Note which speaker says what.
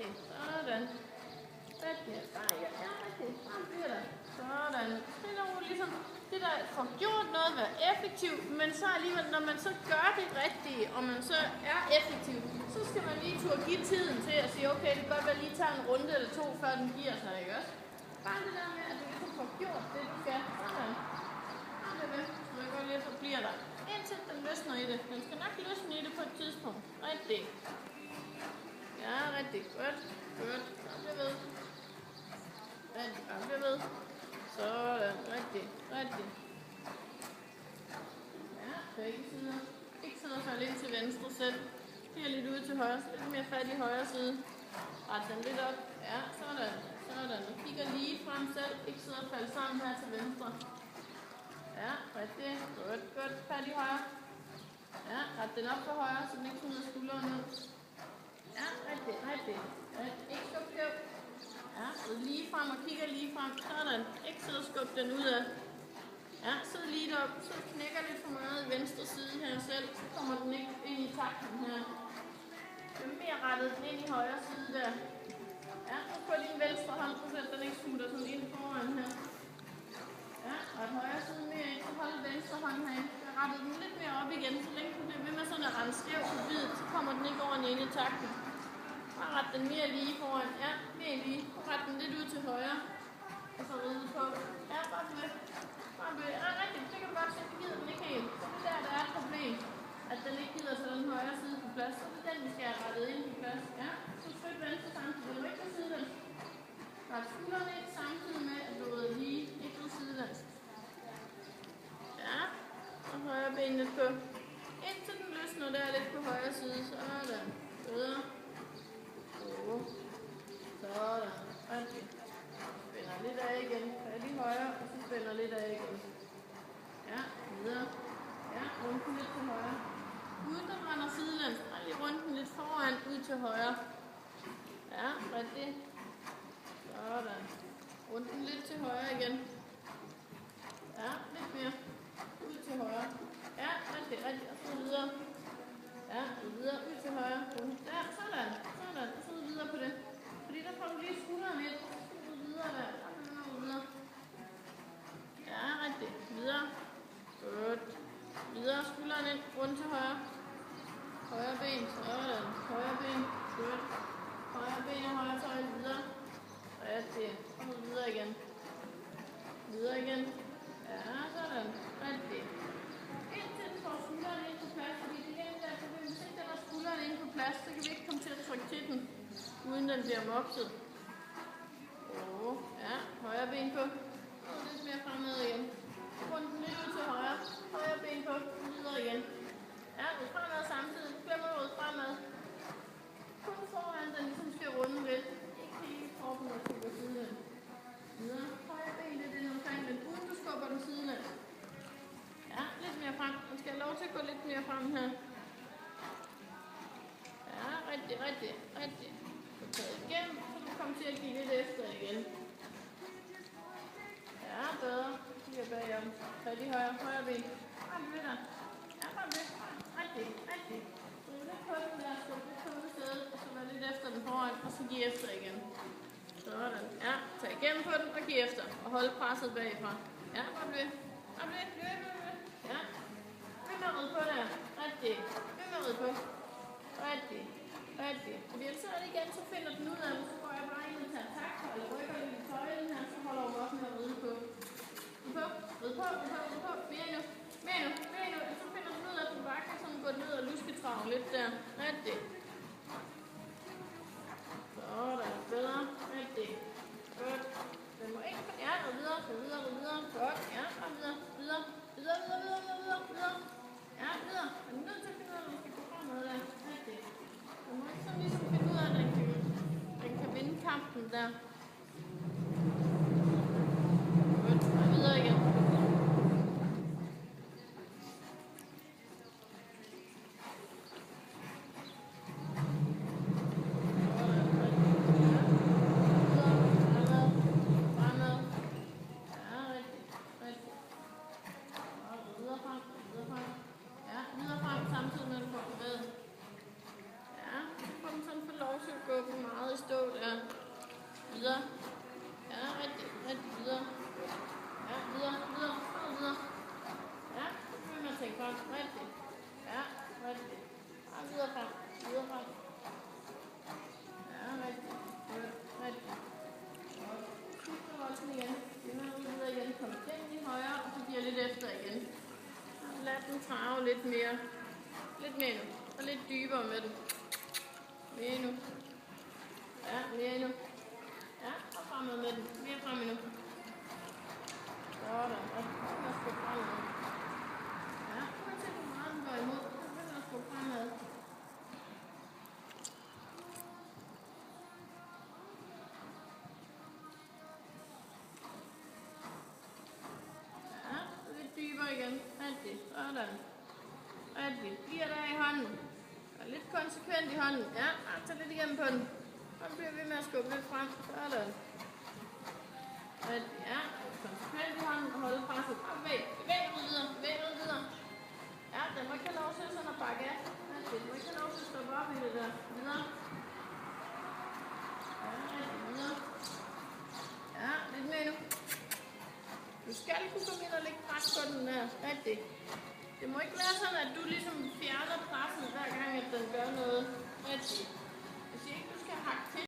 Speaker 1: rigtigt. Sådan. Rigtigt. Ja, rigtigt. Sådan bliver der. Sådan. Det er jo ligesom det, der får gjort noget at være effektivt, men så alligevel, når man så gør det rigtige, og man så er effektiv, så skal man lige turde give tiden til at sige, okay, det kan godt være lige tage en runde eller to, før den giver sig, ikke også? Bare det der med, at du ligesom får gjort det, du skal. Sådan. Så det går lidt, så bliver der. Indtil den løsner i det. Den skal nok løsne i det på et tidspunkt. Rigtigt. Ja, rigtig. Godt. Godt. Så bliver ved. Rigtig. Så bliver ved. Sådan. Rigtigt. Rigtigt. Ja, begge sider. Ikke sidde og falde ind til venstre selv. Bliver lidt ude til højre. Så lidt mere fat i højre side. Ret den lidt op. Ja, sådan. Sådan. Og kigger lige frem selv. Ikke sidde og falde sammen her til venstre. Ja, rigtig. Godt, godt. Fat i højre. Ja, ret den op for højre, så den ikke smider skulderen ned. Ja, rigtig, rigtig. Ikke skub skub. Ja, sid lige frem og kigger lige frem. Sådan. Ikke sidde og skub den ud af. Ja, sid lige derop. Så knækker lidt for meget i venstre side her selv. Så kommer den ikke ind i takten her. Det er mere rettet den ind i højre side der. Ja, så på din venstre hånd, så den ikke smutter sådan ind foran her. Ja, og et højre side mere ind, så hold venstre hånd herinde. Jeg retter den lidt mere op igen, så længe den bliver ved med sådan at rende skæv på bidet, så kommer den ikke over den ene i takten. Bare ret den mere lige foran. Ja, mere lige. Ret den lidt ud til højre. Og så ride på. Ja, bare ved. Bare ved. Ja, rigtigt. Det kan du godt se, det gider den ikke helt. Så det der er et problem, at den ikke gider tage den højre side på plads. Så det er den, vi skal have rettet ind på plads. Ja, så flyt venstre samtidig. Du ikke side den. Ret skuldrene ind samtidig med, at du rider lige. Ikke ud sidelæns. Ja, og højre benene på. Indtil den løsner der lidt på højre side. Sådan. Bedre. Sådan. Okay. Spænder lidt af igen. Fat i højre, og så spænder lidt af igen. Ja, videre. Ja, rundt den lidt til højre. Uden den render sidelæns. Og lige rundt den lidt foran, ud til højre. Ja, rigtigt. Sådan. Rundt den lidt til højre igen. Ja, lidt mere. Ud til højre. Ja, rigtig, rigtig. Og så videre. Ja, videre. Ud til højre. Der, sådan. Sådan. Og så videre på det. Fordi der får du lige skulderen lidt. Så videre der. Og videre. Ja, rigtig. Videre. Godt. Videre. Skulderen ind. Rundt til højre. Højre ben. Sådan. Højre ben. Godt. Højre ben og højre tøj. Videre. Rigtig. Og så videre igen. Videre igen. Ja, sådan. Rigtig. Indtil den får skulderen ind på plads, fordi det igen der, hvis ikke den har skulderen ind på plads, så kan vi ikke komme til at trykke til den, uden den bliver mopset. Ja, højre ben på. Og lidt mere fremad igen. Rundt den lidt ud til højre. Højre ben på. Videre igen. Ja, ud fremad samtidig. Du glemmer ud fremad. Kun foran, den ligesom skal runde lidt. Ikke hele kroppen, der skal gå siden. Videre. Højre ben lidt ind omkring den, uden du skubber den sidelæns. Ja, lidt mere frem. Den skal have lov til at gå lidt mere frem her. Ja, rigtig, rigtig, rigtig. Så taget igennem, så du kommer til at give lidt efter igen. Ja, bedre. Lige bagom. Fat i højre ben. Bare ved der. Ja, bare ved. Rigtig, rigtig. Så lidt på den der, skub lidt på det sted, og så vær lidt efter den foran, og så giv efter igen. Sådan. Ja, tag igennem på den og giv efter. Og hold presset bagfra. Ja, bare ved. Bare ved. Ja. Ved med at ride på der. Rigtig. Ved med at ride på. Rigtig. Rigtig. Fordi ellers så er det igen, så finder den ud af, så går jeg bare ind og tager takt, eller rykker lidt i tøjlen her, så holder jeg op med at ride på. Ride på. Ride på. Ride på. Mere nu. Mere nu. Mere nu. Så finder den ud af, at den bare kan sådan gå ned og lusketrave lidt der. Rigtig. Sådan. Bedre. Rigtig. Godt. Den må ikke... Ja, og videre. Godt. Ja, og videre. Videre. Ja, videre. Men nu er nødt til at finde ud af, at vi skal gå fremad der. Rigtig. Du må ikke sådan ligesom finde ud af, at den kan vinde kampen der. Godt. Og videre igen. Gå for meget i stå lidt mere. Lidt mere nu. Og lidt dybere med den. Mere endnu. Ja, mere endnu. Ja, og fremad med den. Mere frem endnu. Sådan. Og så begynder at skubbe fremad. Ja, nu kan se, hvor meget den går imod. Så begynder at skubbe fremad. Ja, lidt dybere igen. Rigtigt. Sådan. Rigtigt. Bliver der i hånden. Og lidt konsekvent i hånden. Ja, og tag lidt igennem på den. Og så bliver vi med at skubbe lidt frem. Sådan. Rigtigt. Ja, konsekvent i hånden og holde presset. Og bevæg. Bevæg ud videre. Bevæg ud videre. Ja, den må ikke have lov til sådan at bakke af. Rigtigt. Den må ikke have lov til at stoppe op i det der. Videre. Ja, rigtigt. Videre. Ja, lidt mere nu. Du skal kunne komme ind og lægge pres på den der. Rigtigt. Det må ikke være sådan, at du ligesom fjerner presset hver gang, at den gør noget rigtigt. Hvis ikke du skal hakke til.